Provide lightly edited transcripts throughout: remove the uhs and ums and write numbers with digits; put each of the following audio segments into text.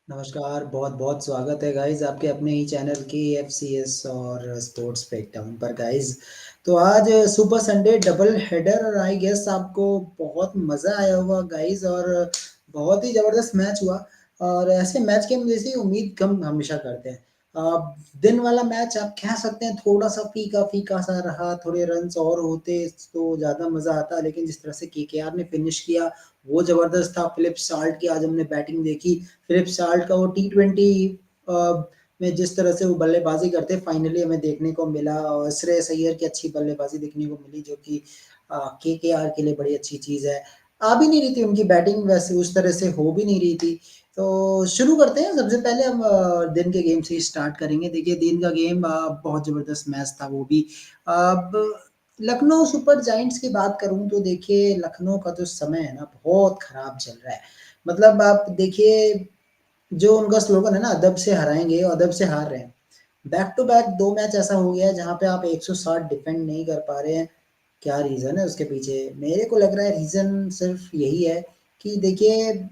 नमस्कार, बहुत-बहुत स्वागत है गाइज़ आपके अपने ही चैनल के एफसीएस और स्पोर्ट्स ब्रेकडाउन पर गाइज़। तो आज सुपर संडे डबल हेडर और आई गेस आपको बहुत मज़ा आया होगा गाइज़ और बहुत ही ज़बरदस्त मैच हुआ और ऐसे मैच की हम जैसे उम्मीद हम हमेशा करते हैं। दिन वाला मैच आप कह सकते हैं थोड़ा-सा फीका-फीका सा रहा, थोड़े रन्स और होते तो ज़्यादा मज़ा आता, लेकिन जिस तरह से केकेआर ने फिनिश किया, वो ज़बरदस्त था। फिलिप साल्ट की आज हमने बैटिंग देखी, फिलिप साल्ट का वो टी20 में जिस तरह से वो बल्लेबाज़ी करते फाइनली हमें देखने को मिला और श्रेयस अय्यर की अच्छी बल्लेबाज़ी देखने को मिली जो कि केकेआर के लिए बड़ी अच्छी चीज़ है। आ भी नहीं रही थी उनकी बैटिंग वैसे उस तरह से हो भी नहीं रही थी। तो शुरू करते हैं सबसे पहले हम दिन के गेम से ही स्टार्ट करेंगे। देखिए दिन का गेम बहुत ज़बरदस्त मैच था वो भी। अब लखनऊ सुपर जायंट्स की बात करूँ तो देखिए लखनऊ का जो समय है ना बहुत खराब चल रहा है। मतलब आप देखिए जो उनका स्लोगन है ना अदब से हराएँगे और अदब से हार रहे हैं। बैक टू बैक 2 मैच ऐसा हो गया है जहाँ पे आप 160 डिफेंड नहीं कर पा रहे हैं। क्या रीज़न है उसके पीछे? मेरे को लग रहा है रीज़न सिर्फ़ यही है कि देखिए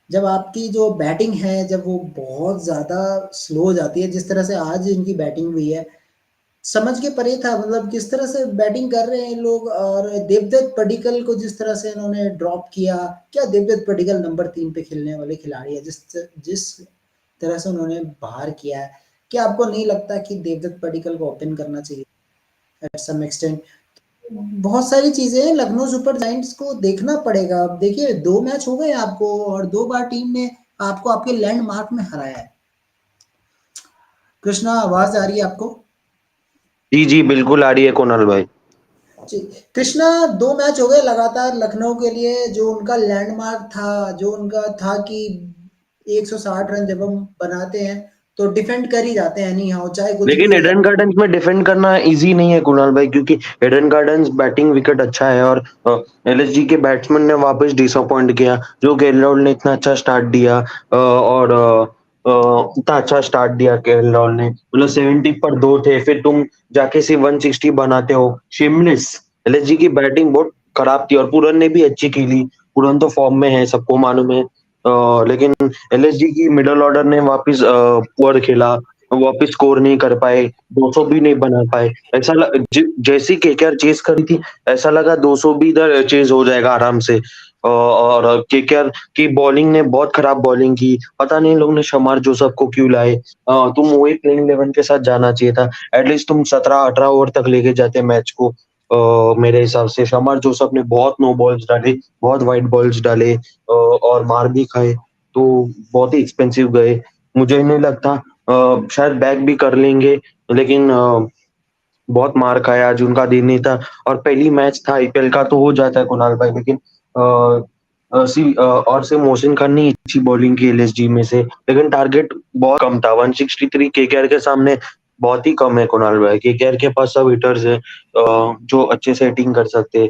जब आपकी जो बैटिंग है, जब वो बहुत ज़्यादा स्लो हो जाती है, जिस तरह से आज इनकी बैटिंग हुई है, समझ के परे था मतलब किस तरह से बैटिंग कर रहे हैं लोग और देवदत्त पडिक्कल को जिस तरह से इन्होंने ड्रॉप किया, क्या देवदत्त पडिक्कल नंबर 3 पे खेलने वाले खिलाड़ी है, जिस तरह से उन्होंने बाहर किया है, क्या आपको नहीं लगता कि देवदत्त पडिक्कल को ओपन करना चाहिए एट सम एक्सटेंट? बहुत सारी चीज़ें हैं, लखनऊ सुपर जायंट्स को देखना पड़ेगा। अब देखिए 2 मैच हो गए आपको और 2 बार टीम ने आपको आपके लैंडमार्क में हराया है। कृष्णा आवाज़ आ रही है आपको? जी, जी, बिल्कुल आ रही है कुणाल भाई। जी, कृष्णा 2 मैच हो गए लगातार लखनऊ के लिए जो उनका लैंडमार्क था, जो उनका था कि 160 रन जब हम बनाते हैं, तो डिफेंड कर ही जाते हैं एनी हाउ चाहे कुछ भी लेकिन हो जाए। ईडन गार्डन्स में डिफेंड करना ईज़ी नहीं है कुणाल भाई, क्योंकि ईडन गार्डन्स बैटिंग विकेट अच्छा है और एलएसजी के बैट्समैन ने वापस डिसअपॉइंट किया। जो केएल राहुल ने इतना अच्छा स्टार्ट दिया इतना अच्छा स्टार्ट दिया केएल राहुल ने, मतलब 70 पर 2 थे, फिर तुम जाके सिर्फ 160 बनाते हो, शेमलेस। एलएसजी की बैटिंग बहुत खराब थी और पूरन ने भी अच्छी खेली। पूरन तो फॉर्म में है, सबको मालूम है। लेकिन एलएसजी की मिडल ऑर्डर ने वापस पुअर खेला, वापस स्कोर नहीं कर पाए, 200 भी नहीं बना पाए। ऐसा जैसी केकेआर चेस करी थी, ऐसा लगा 200 भी इधर चेस हो जाएगा आराम से। और केकेआर की बॉलिंग ने बहुत खराब बॉलिंग की। पता नहीं इन लोगों ने शमार जोसफ को क्यों लाए। तुम वही प्लेइंग 11 के साथ जाना चाहिए था। एटलीस्ट तुम 17-18 ओवर तक लेके जाते मैच को। मेरे हिसाब से शमार जोसफ ने बहुत नो बॉल्स डाले, बहुत वाइड बॉल्स डाले, और मार भी खाए, तो बहुत ही एक्सपेंसिव गए। मुझे नहीं लगता शायद बैक भी कर लेंगे, लेकिन बहुत मार खाया, आज उनका दिन नहीं था। और पहली मैच था आईपीएल का, तो हो जाता है कुणाल भाई, लेकिन और से मोहसिन खान ने अच्छी बॉलिंग की एलएसजी में से, लेकिन टारगेट बहुत कम था। 163 केकेआर के सामने बहुत ही कम है कुणाल भाई। केकेआर के पास सब हिटर्स है जो अच्छे से हिटिंग कर सकते हैं।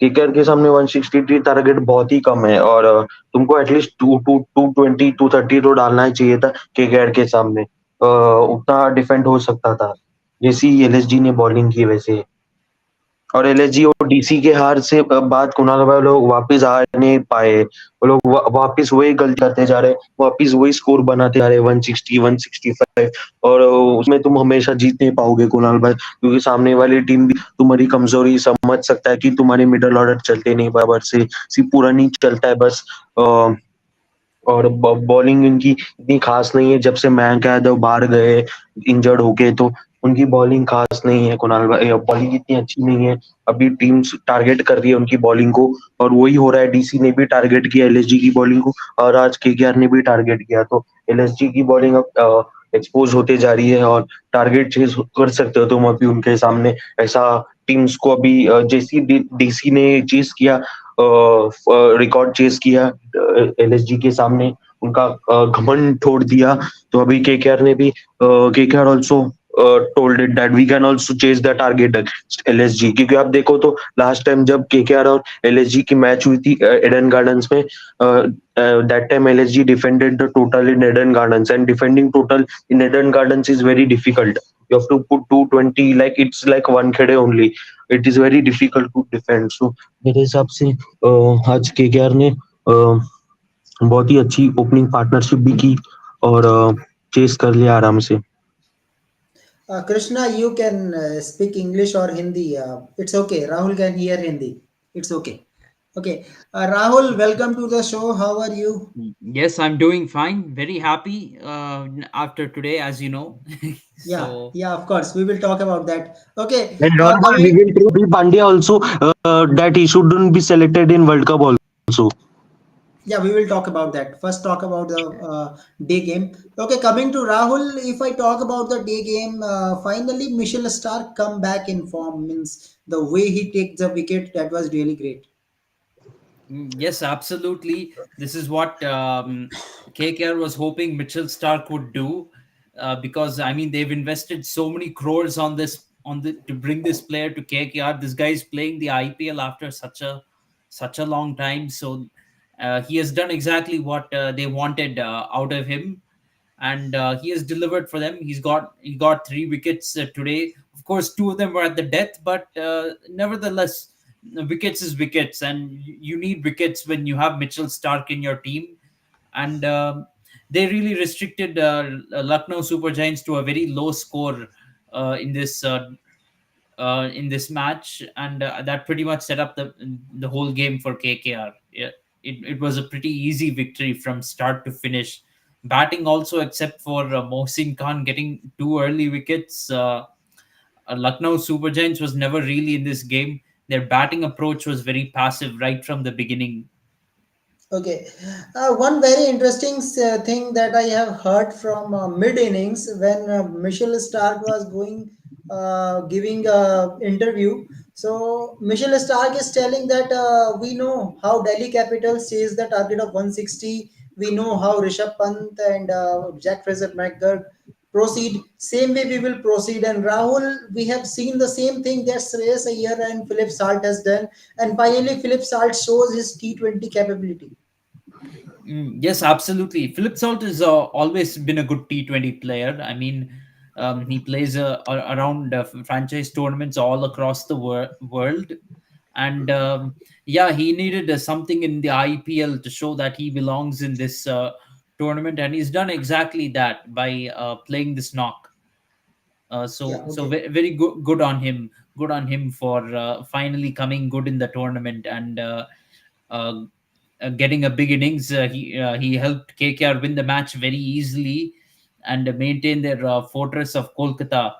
केकेआर के सामने 163 टारगेट बहुत ही कम है, और तुमको एटलीस्ट 220 230 तो डालना ही चाहिए था केकेआर के सामने। उतना डिफेंड हो सकता था जैसी एलएसजी ने बॉलिंग की वैसे। और एलएसजी और डीसी के हार से बाद कुणाल भाई लोग वापस आ नहीं पाए। वो लोग वापस वही गलती करते जा रहे, वापस वही स्कोर बनाते जा रहे, 160 165। और उसमें तुम हमेशा जीत नहीं पाओगे कुणाल भाई, क्योंकि सामने वाली टीम भी तुम्हारी कमजोरी समझ सकता है कि तुम्हारे मिडल ऑर्डर चलते नहीं बराबर से, सिर्फ पूरा नहीं चलता है बस। और बॉलिंग इनकी इतनी खास नहीं है। जब से मयंक यादव बाहर गए इंजर्ड होके, तो उनकी बॉलिंग खास नहीं है कुणाल भाई। बॉलिंग इतनी अच्छी नहीं है। अभी टीम्स टारगेट कर रही है उनकी बॉलिंग को, और वही हो रहा है। डीसी ने भी टारगेट किया एलएसजी की बॉलिंग को, और आज केकेआर ने भी टारगेट किया, तो एलएसजी की बॉलिंग अब एक्सपोज होते जा रही है। और टारगेट चेज कर सकते हो तुम अभी उनके सामने। ऐसा टीम्स को अभी जैसी डीसी ने चेज किया, रिकॉर्ड चेज किया एलएसजी के सामने, उनका घमंड तोड़ दिया। तो अभी केकेआर ने भी, KKR also told it that we can also chase the target LSG. क्योंकि आप देखो तो लास्ट टाइम जब केकेआर और एलएसजी की मैच हुई थी एडन गार्डन्स में, that time LSG defended the total in Eden Gardens, and defending total in Eden Gardens is very difficult. You have to put 220, like it's like one khede only. It is very difficult to defend. So मेरे हिसाब से आज KKR ने बहुत ही अच्छी opening partnership भी की और चेस कर लिया आराम से। Krishna, you can speak English or Hindi. It's okay. Rahul can hear Hindi. It's okay. Okay. Rahul, welcome to the show. How are you? Yes, I'm doing fine. Very happy after today, as you know. Yeah, So, yeah, of course. We will talk about that. Okay. And Rahul, we Coming. will tell Abhi Pandya also that he shouldn't be selected in World Cup also. Yeah, we will talk about that. First, talk about the day game. Okay, coming to Rahul, if I talk about the day game, finally Michel Stark come back in form. Means the way he takes the wicket, that was really great. yes, absolutely. This is what KKR was hoping Mitchell Stark would do, because I mean they've invested so many crores on this on the to bring this player to KKR. This guy is playing the IPL after such a long time, so he has done exactly what they wanted out of him, and he has delivered for them. He got 3 wickets today. Of course, two of them were at the death, but nevertheless, wickets is wickets, and you need wickets when you have Mitchell Stark in your team. And they really restricted Lucknow Super Giants to a very low score in this match, and that pretty much set up the whole game for KKR. Yeah, it was a pretty easy victory from start to finish. Batting also, except for Mohsin Khan getting 2 early wickets. Lucknow Super Giants was never really in this game. Their batting approach was very passive right from the beginning. Okay. One very interesting thing that I have heard from mid innings when Michelle Stark was going giving a interview. So Michelle Stark is telling that we know how Delhi Capitals chase the target of 160. We know how Rishabh Pant and Jack Fraser McGurk proceed. Same way we will proceed. And Rahul, we have seen the same thing that Shreyas Iyer and Philip Salt has done. And finally, Philip Salt shows his T20 capability. Yes, absolutely. Philip Salt has always been a good T20 player. I mean, he plays around franchise tournaments all across the world. And yeah, he needed something in the IPL to show that he belongs in this tournament. And he's done exactly that by playing this knock. Yeah, So okay. very good on him. Good on him for finally coming good in the tournament and uh, getting a big innings. He helped KKR win the match very easily and maintain their fortress of Kolkata.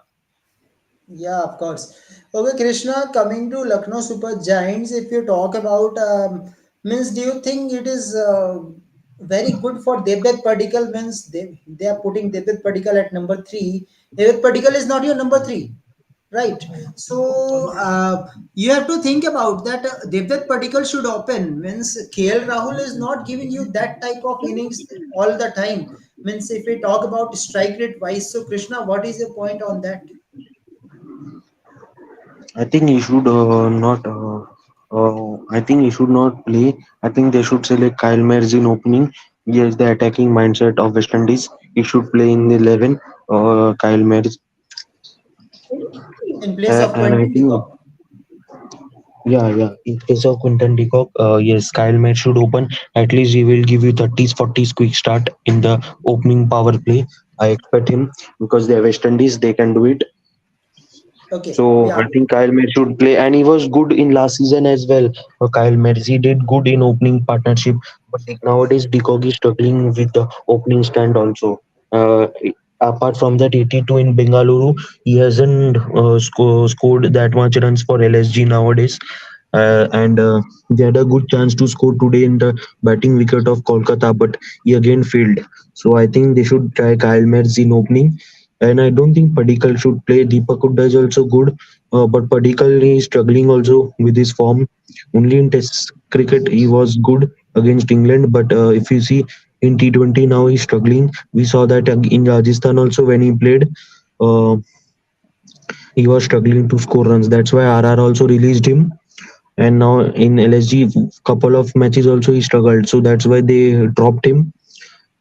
Yeah, of course. Okay, Krishna, coming to Lucknow Super Giants, if you talk about, means do you think it is very good for Devdutt Padikkal? Means they are putting Devdutt Padikkal at number three. Devdutt Padikkal is not your number three, right? So you have to think about that. Devdutt Padikkal should open. Means KL Rahul is not giving you that type of innings all the time. Means if we talk about strike rate wise, so Krishna, what is your point on that? I think he should not. I think he should not play. I think they should select Kyle Mayers in opening. He has the attacking mindset of West Indies. He should play in the 11. Kyle Mayers, In place of and I Quentin think Peacock. yeah, yeah. In case of Quinton de Kock, yes, Kyle Mayers should open. At least he will give you 30s, 40s quick start in the opening power play. I expect him because they are West Indies. They can do it. Okay, So yeah, I think Kyle Mayer should play, and he was good in last season as well. Kyle Mayer, he did good in opening partnership, but nowadays Dicog is struggling with the opening stand also. Uh, Apart from that, 82 in Bengaluru, he hasn't scored that much runs for LSG nowadays. And they had a good chance to score today in the batting wicket of Kolkata, but he again failed. So I think they should try Kyle Mayers in opening, and I don't think Padikkal should play. Deepak Hooda is also good, but Padikkal is struggling also with his form. Only in Test cricket he was good against England, but if you see in T20 now he's struggling. We saw that in Rajasthan also when he played. Uh, he was struggling to score runs. That's why RR also released him, and now in LSG couple of matches also he struggled. So that's why they dropped him.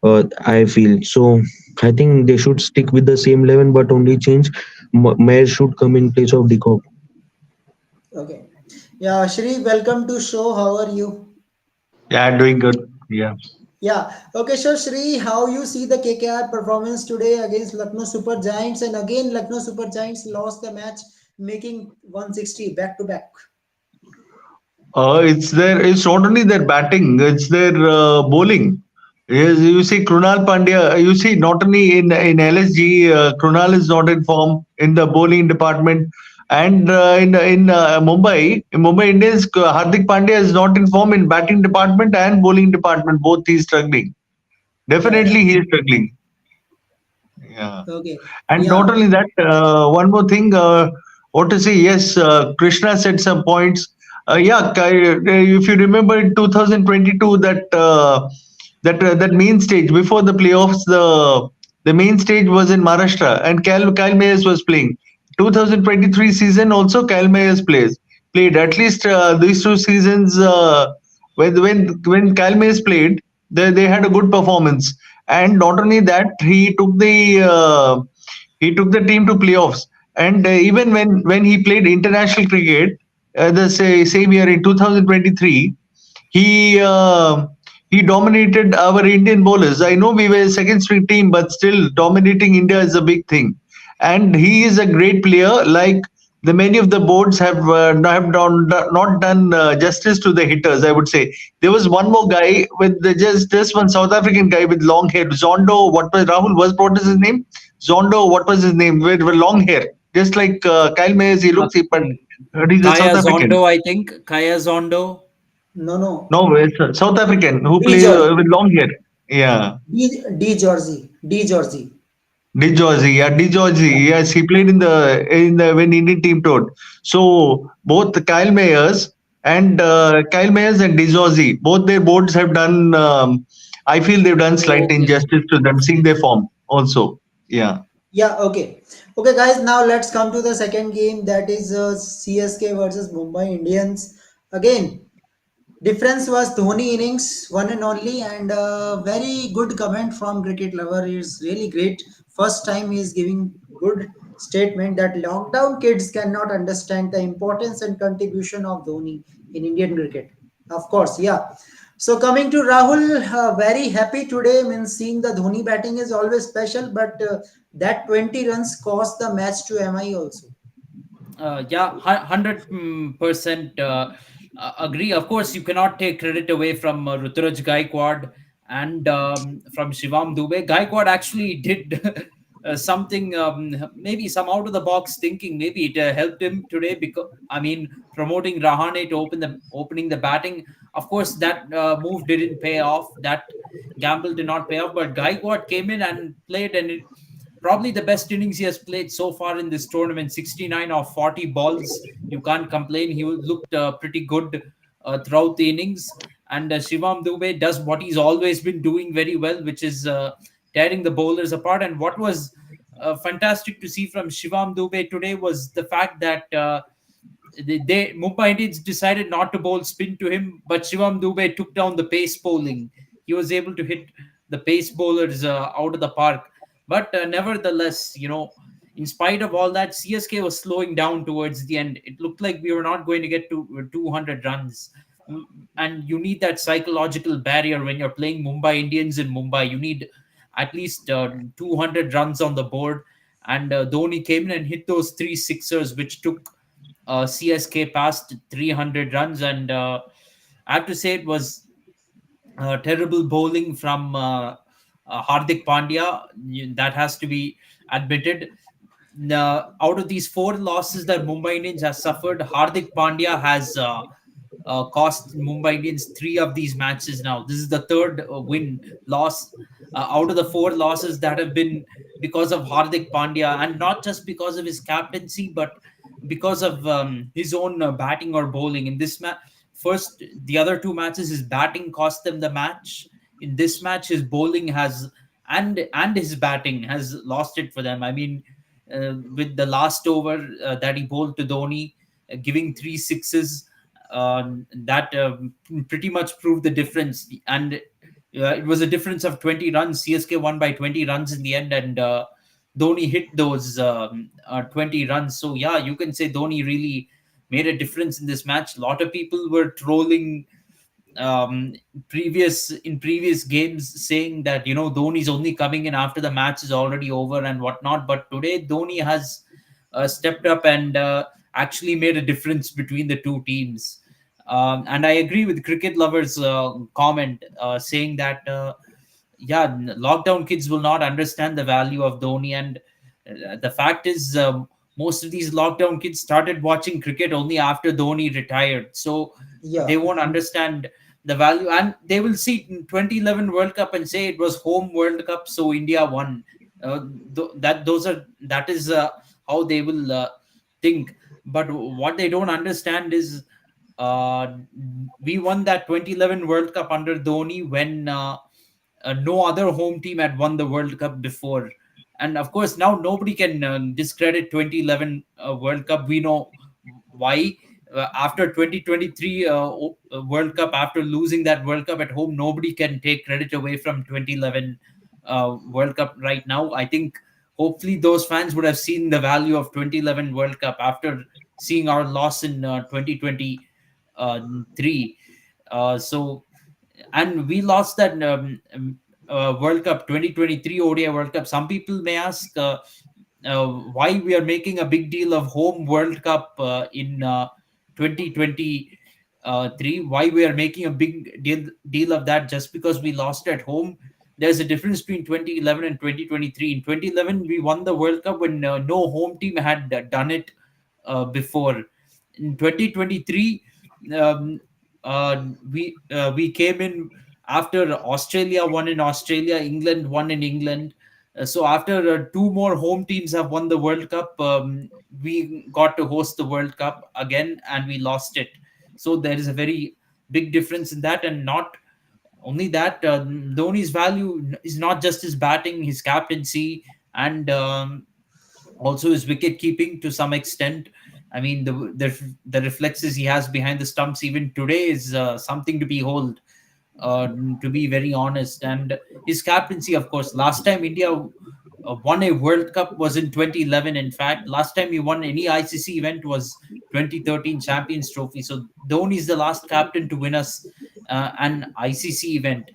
I feel so. I think they should stick with the same 11, but only change. Mayer should come in place of Decock. okay. Yeah, Shri, welcome to show. How are you? Yeah, doing good. Yeah. Yeah. Okay, so Shri, how you see the KKR performance today against Lucknow Super Giants, and again Lucknow Super Giants lost the match, making 160 back to back. It's their. It's not only their batting; it's their bowling. Yes, you see Krunal Pandya. You see not only in LSG, Krunal is not in form in the bowling department, and in Mumbai Indians, Hardik Pandya is not in form in batting department and bowling department. Both he's struggling. Yeah, yeah. Definitely, he is struggling. Yeah. Okay. And not Yeah. only that, one more thing, what to say? Yes, Krishna said some points. If you remember in 2022, that main stage before the playoffs, the main stage was in Maharashtra, and Kyle Mayers was playing. 2023 season also Kyle Mayers played at least these two seasons. When Kyle Mayers played, they had a good performance, and not only that, he took the team to playoffs. And even when he played international cricket, same year in 2023, he uh, he dominated our Indian bowlers. I know we were a second string team, but still dominating India is a big thing. And he is a great player. Like the many of the boards not done justice to the hitters. I would say there was one more guy with just one South African guy with long hair. Zondo. What was his name? Zondo. What was his name? With long hair, just like Kyle Mayers. He Uh, looks, but mm, he's a South Kaya African. Zondo, I think. Kaya Zondo. No, no. No, it's a South African who D plays Georgie. with long hair. Yeah, D Georgie. D Georgie. Dijozi. Yeah, Dijozi. Yes, he played in the when Indian team toured. So both Kyle Mayers and Dijozi, both their boards have done. I feel they've done slight Okay. injustice to them, seeing their form also. Yeah. Yeah, okay. Okay, guys, now let's come to the second game, that is CSK versus Mumbai Indians. Again, difference was Dhoni innings, one and only, and very good comment from cricket lover is really great. First time he is giving good statement that lockdown kids cannot understand the importance and contribution of Dhoni in Indian cricket. Of course, yeah. So coming to Rahul, very happy today. Means seeing the Dhoni batting is always special, but that 20 runs cost the match to MI also. Yeah, 100% agree. Of course, you cannot take credit away from Ruturaj Gaikwad and from Shivam Dubey. Gaikwad actually did something, maybe some out of the box thinking. Maybe it helped him today because I mean, promoting Rahane to opening the batting. Of course, that move didn't pay off. That gamble did not pay off. But Gaikwad came in and played, and probably the best innings he has played so far in this tournament. 69 or 40 balls, you can't complain. He looked pretty good throughout the innings. And Shivam Dubey does what he's always been doing very well, which is tearing the bowlers apart. And what was fantastic to see from Shivam Dubey today was the fact that Mumbai Indians decided not to bowl spin to him, but Shivam Dubey took down the pace bowling. He was able to hit the pace bowlers out of the park. But nevertheless, in spite of all that, CSK was slowing down towards the end. It looked like we were not going to get to 200 runs. And you need that psychological barrier when you're playing Mumbai Indians in Mumbai. You need at least 200 runs on the board. And Dhoni came in and hit those three sixers, which took CSK past 300 runs. And I have to say, it was terrible bowling from Hardik Pandya. That has to be admitted. Out of these four losses that Mumbai Indians has suffered, Hardik Pandya has cost Mumbai Indians three of these matches now. This is the third win loss out of the four losses that have been because of Hardik Pandya, and not just because of his captaincy, but because of his own batting or bowling. In this match, first the other two matches, his batting cost them the match. In this match, his bowling has and his batting has lost it for them. I mean, with the last over that he bowled to Dhoni, giving three sixes, that pretty much proved the difference. And it was a difference of 20 runs. CSK won by 20 runs in the end, and Dhoni hit those 20 runs. So yeah, you can say Dhoni really made a difference in this match. A lot of people were trolling um, previous games saying that Dhoni is only coming in after the match is already over and whatnot. But today Dhoni has stepped up and actually made a difference between the two teams. And I agree with cricket lovers' comment saying that yeah, lockdown kids will not understand the value of Dhoni. And the fact is, most of these lockdown kids started watching cricket only after Dhoni retired, so they Yeah, won't understand the value, and they will see in 2011 World Cup and say it was home World Cup, so India won. That is how they will think. But what they don't understand is uh, we won that 2011 World Cup under Dhoni when no other home team had won the World Cup before. And of course, now nobody can discredit 2011 World Cup. We know why. After 2023 World Cup, after losing that World Cup at home, nobody can take credit away from 2011 World Cup right now. I think hopefully those fans would have seen the value of 2011 World Cup after seeing our loss in 2023. So and we lost that World Cup 2023 ODI World Cup. Some people may ask why we are making a big deal of home World Cup in 2023. Why we are making a big deal of that just because we lost at home? There's a difference between 2011 and 2023. In 2011, we won the World Cup when no home team had done it before. In 2023, um, we came in after Australia won in Australia, England won in England. So after two more home teams have won the World Cup, we got to host the World Cup again and we lost it. So there is a very big difference in that, and not only that, Dhoni's value is not just his batting, his captaincy, and also his wicket keeping to some extent. I mean, the reflexes he has behind the stumps even today is something to behold. To be very honest, and his captaincy, of course. Last time India won a World Cup was in 2011. In fact, last time he won any ICC event was 2013 Champions Trophy. So Dhoni is the last captain to win us an ICC event.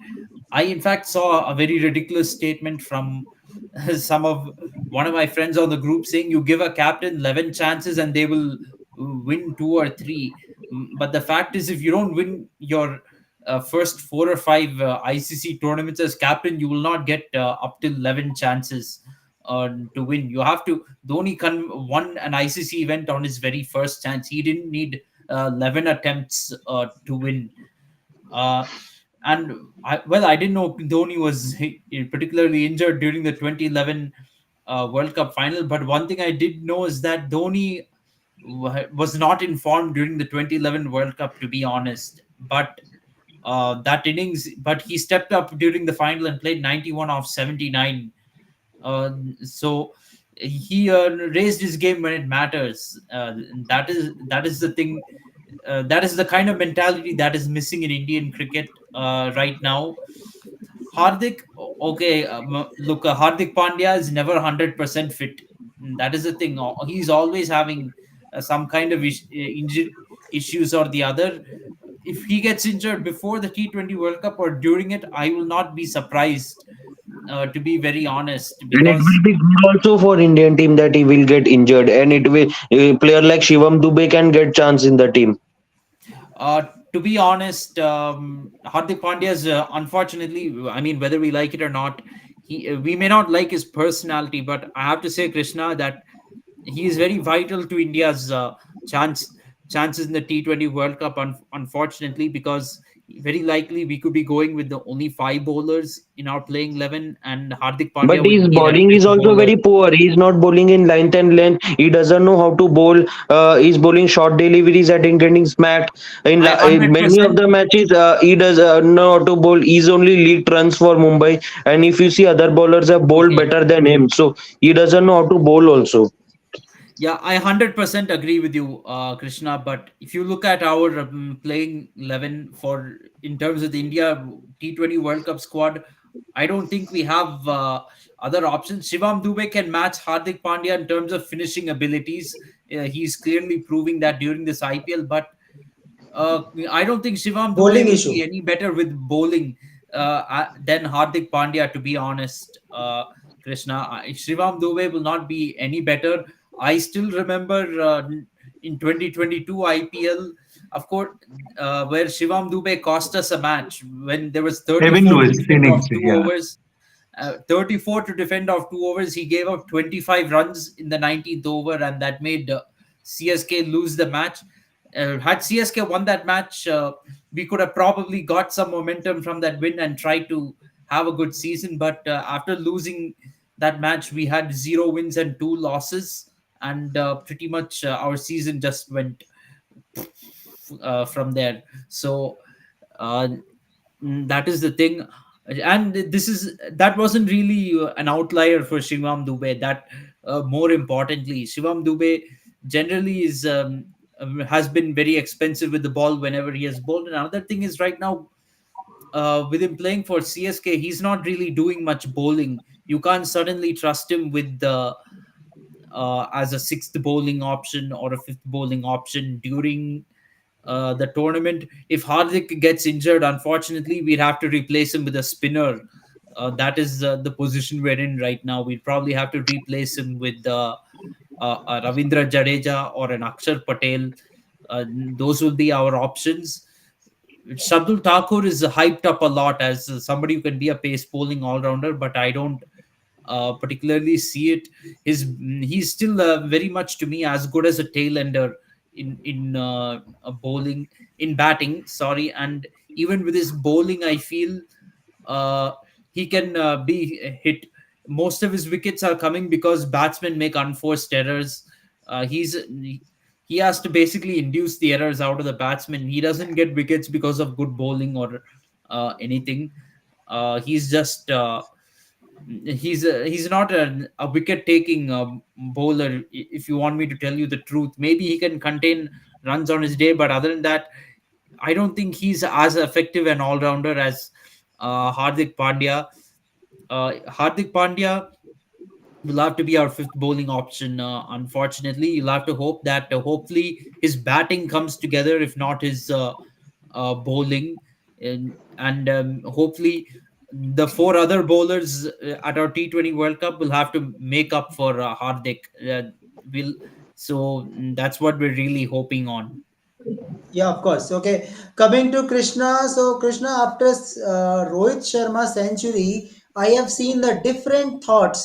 I, in fact, saw a very ridiculous statement from some of one of my friends on the group saying you give a captain 11 chances and they will win two or three. But the fact is, if you don't win your first four or five ICC tournaments as captain, you will not get up to 11 chances to win. You have to. Dhoni won an ICC event on his very first chance. He didn't need 11 attempts to win. Uh, and I didn't know Dhoni was particularly injured during the 2011 World Cup final. But one thing I did know is that Dhoni was not informed during the 2011 World Cup, to be honest. But that innings, but he stepped up during the final and played 91 off 79. So he raised his game when it matters. That is the thing. That is the kind of mentality that is missing in Indian cricket right now. Hardik, okay, look, Hardik Pandya is never 100% fit. That is the thing. He's always having some kind of issues or the other. If he gets injured before the T20 World Cup or during it, I will not be surprised, to be very honest, And it because will be good also for Indian team that he will get injured, and it will a player like Shivam Dubey can get chance in the team. Uh, to be honest, Hardik Pandya is unfortunately, I mean, whether we like it or not, we may not like his personality, but I have to say, Krishna, that he is very vital to India's chances in the T20 World Cup. Unfortunately, because very likely we could be going with the only five bowlers in our playing 11, and Hardik But Pandya his would be that bowling is fifth also bowler. very poor. He is not bowling in length and length. He doesn't know how to bowl. He's bowling short deliveries and getting smacked. I In hundred many of percent the matches, he does know how to bowl. He's only lead runs for Mumbai. And if you see other bowlers have bowled okay. better than him, so he doesn't know how to bowl also. Yeah, I 100% agree with you, Krishna. But if you look at our playing 11 for in terms of the India T20 World Cup squad, I don't think we have other options. Shivam Dubey can match Hardik Pandya in terms of finishing abilities. He's clearly proving that during this IPL. But I don't think Shivam Dube Bowling will issue. be any better with bowling than Hardik Pandya, to be honest, Krishna. Shivam Dube will not be any better. I still remember in 2022 IPL, of course, where Shivam Dube cost us a match when there was Evan 34 to Lewis defend innings, off two yeah. overs. 34 to defend off 2 overs. He gave up 25 runs in the 19th over, and that made CSK lose the match. Had CSK won that match, we could have probably got some momentum from that win and tried to have a good season. But after losing that match, we had 0 wins and 2 losses, and pretty much our season just went from there. So uh, that is the thing. And that wasn't really an outlier for Shivam Dube. That more importantly, Shivam Dube generally has been very expensive with the ball whenever he has bowled. And another thing is right now, with him playing for CSK, he's not really doing much bowling. You can't suddenly trust him with the as a sixth bowling option or a fifth bowling option during the tournament. If Hardik gets injured, unfortunately, we'd have to replace him with a spinner. That is the position we're in right now. We'd probably have to replace him with a Ravindra Jadeja or an Akshar Patel. Those will be our options. Shardul Thakur is hyped up a lot as somebody who can be a pace bowling all rounder, but I don't particularly see it. He's still very much to me as good as a tail ender in a bowling in batting. Sorry, and even with his bowling, I feel uh, he can be hit. Most of his wickets are coming because batsmen make unforced errors. He has to basically induce the errors out of the batsman. He doesn't get wickets because of good bowling or anything. He's just he's not a wicket taking bowler. If you want me to tell you the truth, maybe he can contain runs on his day, but other than that, I don't think he's as effective an all-rounder as Hardik Pandya. Hardik Pandya will have to be our fifth bowling option. Unfortunately, you'll have to hope that hopefully his batting comes together, if not his bowling, and hopefully the four other bowlers at our T20 World Cup will have to make up for Hardik. Will so that's what we're really hoping on. Yeah, of course. Okay, coming to Krishna. So Krishna, after Rohit Sharma century, I have seen the different thoughts.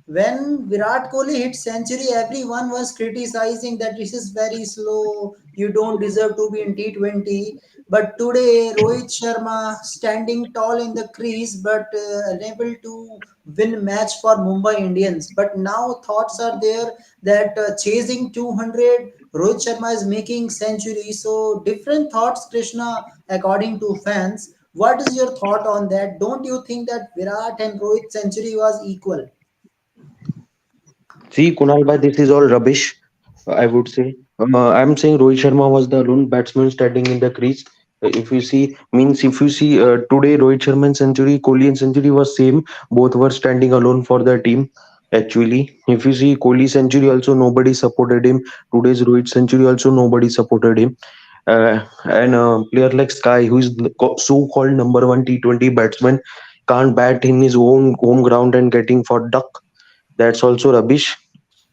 When Virat Kohli hit century, everyone was criticizing that this is very slow. You don't deserve to be in T20. But today, Rohit Sharma standing tall in the crease, but unable to win match for Mumbai Indians. But now thoughts are there that chasing 200, Rohit Sharma is making century. So different thoughts, Krishna, according to fans. What is your thought on that? Don't you think that Virat and Rohit century was equal? See, Kunal, bhai, this is all rubbish, I would say. I'm saying Rohit Sharma was the lone batsman standing in the crease. If you see, means if you see today, Rohit Sharma century, Kohli and century was same. Both were standing alone for the team. Actually, if you see Kohli century, also nobody supported him. Today's Rohit century, also nobody supported him. And player like Sky, who is so-called number one T20 batsman, can't bat in his own home ground and getting for duck. That's also rubbish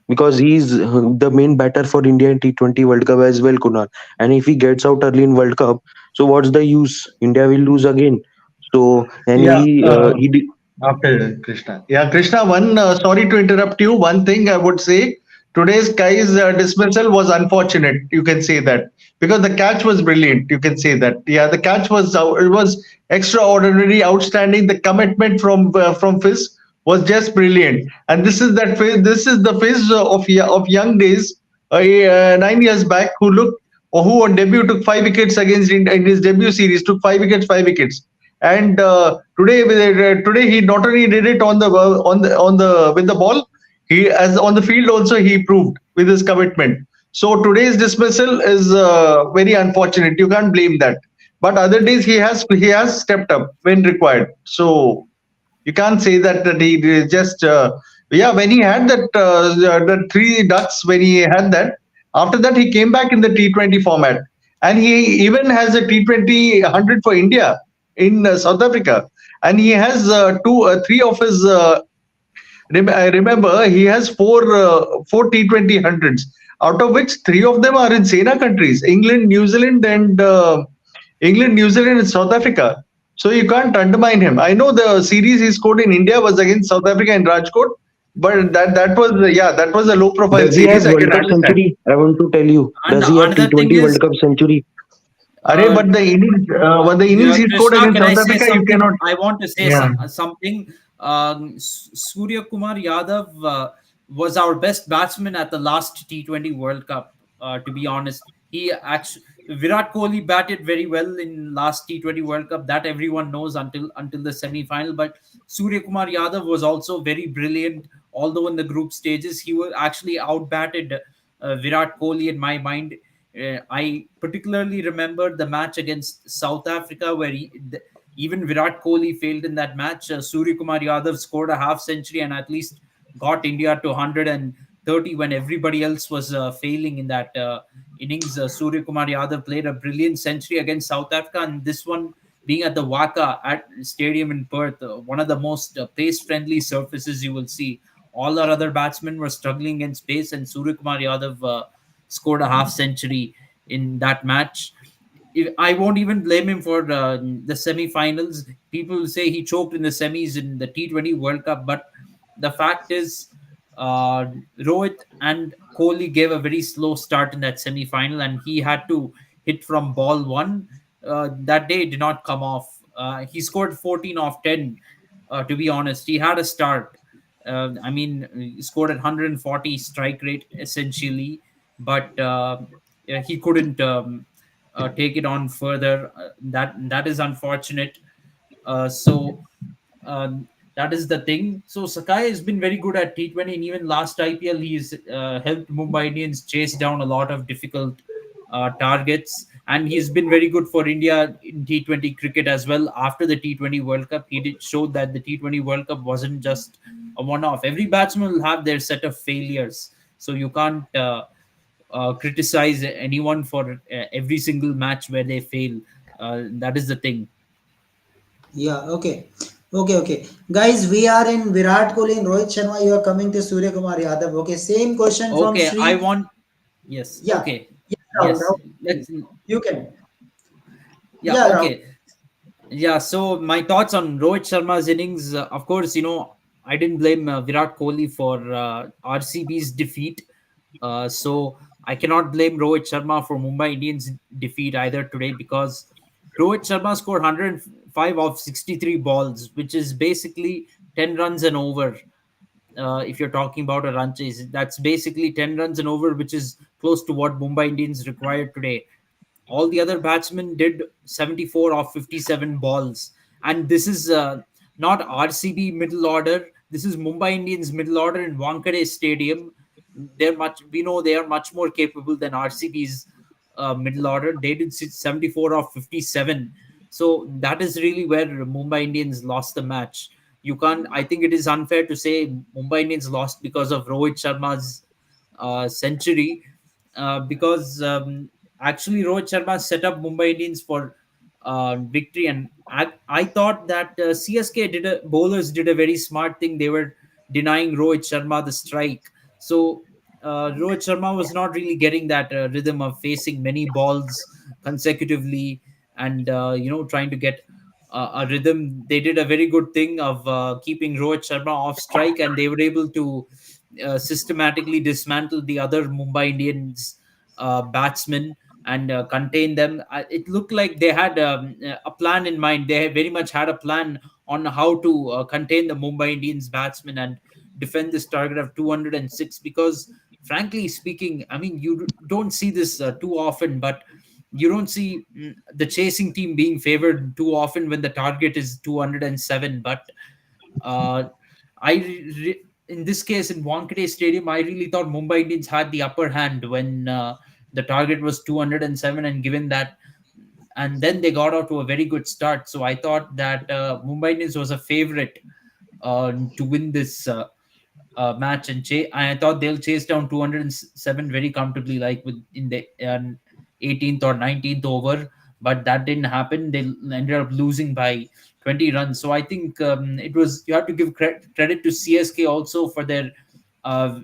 because he's the main batter for India in T20 World Cup as well, Kunal. And if he gets out early in World Cup, so what's the use? India will lose again. So and Yeah, he did. after Krishna. Yeah, Krishna, sorry to interrupt you. One thing I would say today's guy's dismissal was unfortunate. You can say that because the catch was brilliant. You can say that. Yeah, the catch was it was extraordinary, outstanding. The commitment from Fizz was just brilliant. And this is that Fizz, this is the Fizz of young days, 9 years back, who looked or who on debut took 5 wickets against in his debut series, took 5 wickets, 5 wickets. And today he not only did it on the with the ball, he as on the field also he proved with his commitment. So today's dismissal is very unfortunate. You can't blame that. But other days he has stepped up when required. So you can't say that he did just yeah, when he had the three ducks, when he had that, after that he came back in the T20 format, and he even has a T20 100 for India in South Africa, and he has three of his. I remember he has four T20 hundreds, out of which three of them are in Sena countries: England, New Zealand, and South Africa. So you can't undermine him. I know the series he scored in India was against South Africa and Rajkot, but that was a low profile Does he series. have I World can Cup understand. century? I want to tell you. And Does he have another thing T20 is, World Cup century? Array, uh, but the innings he scored Krishna, against can I South say Africa, you something? cannot. I want to say Yeah. something. Surya Kumar Yadav was our best batsman at the last T20 World Cup. To be honest, he actually Virat Kohli batted very well in last T20 World Cup. That everyone knows until the semi final. But Surya Kumar Yadav was also very brilliant. Although in the group stages, he was actually outbatted Virat Kohli in my mind. I particularly remember the match against South Africa where even Virat Kohli failed in that match. Surya Kumar Yadav scored a half century and at least got India to 130 when everybody else was failing in that innings. Surya Kumar Yadav played a brilliant century against South Africa, and this one being at the Waka at Stadium in Perth, one of the most pace-friendly surfaces you will see. All our other batsmen were struggling in pace, and Surya Kumar Yadav scored a half century in that match. I won't even blame him for the semi-finals. People say he choked in the semis in the T20 World Cup, but the fact is, uh, Rohit and Kohli gave a very slow start in that semi-final, and he had to hit from ball one. That day it did not come off. He scored 14 off 10. To be honest, he had a start. I mean, he scored at 140 strike rate essentially, but yeah, he couldn't take it on further. That is unfortunate. So that is the thing. So Sakai has been very good at T20, and even last IPL, he's helped Mumbai Indians chase down a lot of difficult targets. And he's been very good for India in T20 cricket as well. After the T20 World Cup, he did show that the T20 World Cup wasn't just a one-off. Every batsman will have their set of failures, so you can't criticize anyone for every single match where they fail. That is the thing. Yeah, okay. Okay. Guys, we are in Virat Kohli and Rohit Sharma. You are coming to Surya Kumar Yadav. Okay, same question from Okay, I Sri. want. Yes. Yeah. Okay. Yes, Rahul. Yes. Rahul, Let's. you can. Yeah. Yeah, Rahul. Okay. Yeah. So my thoughts on Rohit Sharma's innings. Of course, I didn't blame Virat Kohli for RCB's defeat. So I cannot blame Rohit Sharma for Mumbai Indians' defeat either today, because Rohit Sharma scored 105 of 63 balls, which is basically 10 runs and over. If you're talking about a run chase, that's basically 10 runs and over, which is close to what Mumbai Indians required today. All the other batsmen did 74 of 57 balls. And this is not RCB middle order. This is Mumbai Indians middle order in Wankhede Stadium. We know they are much more capable than RCB's middle order. They did 74 of 57. So that is really where Mumbai Indians lost the match. You can't, I think it is unfair to say Mumbai Indians lost because of Rohit Sharma's century, because actually Rohit Sharma set up Mumbai Indians for victory, and I thought that CSK bowlers did a very smart thing. They were denying Rohit Sharma the strike, so Rohit Sharma was not really getting that rhythm of facing many balls consecutively, and trying to get a rhythm. They did a very good thing of keeping Rohit Sharma off strike, and they were able to systematically dismantle the other Mumbai Indians batsmen and contain them. It looked like they had a plan in mind. They very much had a plan on how to contain the Mumbai Indians batsmen and defend this target of 206. Because, frankly speaking, I mean, you don't see this too often, but you don't see the chasing team being favored too often when the target is 207. But uh, in this case, in Wankhede Stadium, I really thought Mumbai Indians had the upper hand when the target was 207, and given that, and then they got out to a very good start. So I thought that Mumbai Indians was a favorite to win this match, and I thought they'll chase down 207 very comfortably, like with in the 18th or 19th over, but that didn't happen. They ended up losing by 20 runs. So I think it was, you have to give credit to CSK also for their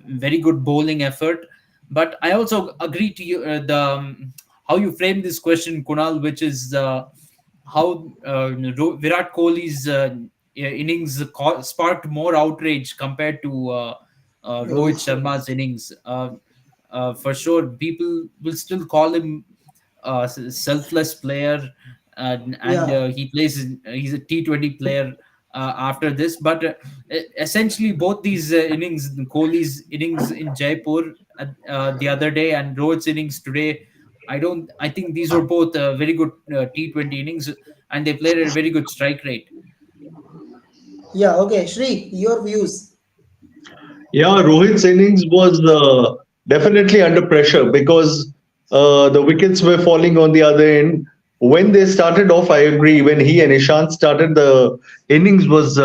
very good bowling effort. But I also agree to you, the how you frame this question, Kunal, which is how Virat Kohli's innings sparked more outrage compared to Rohit Rohit Sharma's Sharma. innings. For sure, people will still call him selfless player, and Yeah, he plays. He's a T20 player after this, but essentially both these innings, Kohli's innings in Jaipur the other day and Rohit's innings today, I don't. I think these were both very good T20 innings, and they played at a very good strike rate. yeah. Okay, Shri, your views. Yeah, Rohit's innings was definitely under pressure because the wickets were falling on the other end. When they started off, I agree. When he and Ishant started, the innings was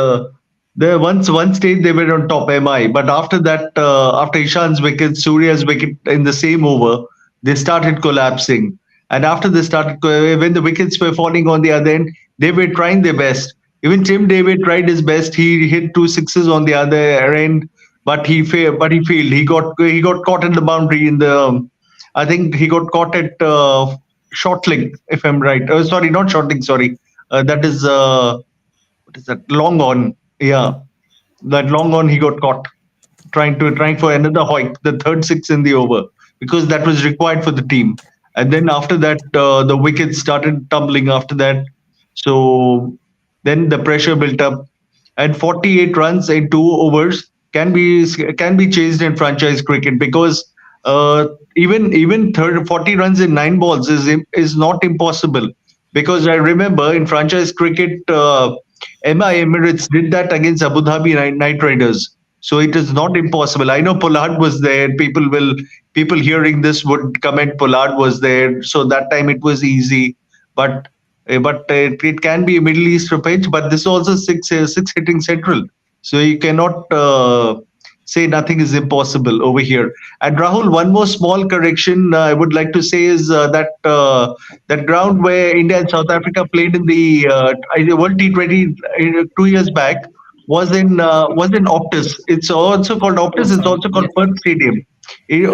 there. Once one stage they were on top, MI. But after that, after Ishant's wicket, Surya's wicket in the same over, they started collapsing. And after they started, when the wickets were falling on the other end, they were trying their best. Even Tim David tried his best. He hit two sixes on the other end, but he failed. But he failed. He got caught in the boundary in the. I think he got caught at short leg, if I'm right. Sorry, not short leg. Sorry, that is what is that? Long on. Yeah, that long on. He got caught trying for another hoik, the third six in the over, because that was required for the team. And then after that, the wickets started tumbling. After that, so then the pressure built up, and 48 runs in 2 overs can be chased in franchise cricket because uh, even 40 runs in 9 balls is not impossible. Because I remember in franchise cricket, MI Emirates did that against Abu Dhabi Knight Riders. So it is not impossible. I know Pollard was there. People hearing this would comment Pollard was there. So that time it was easy. But it can be a Middle East pitch. But this is also six hitting central. So you cannot say nothing is impossible over here. And Rahul, one more small correction I would like to say is that ground where India and South Africa played in the World T20 2 years back was in Optus. It's also called Optus. It's Sorry. also called Yes. Perth Stadium,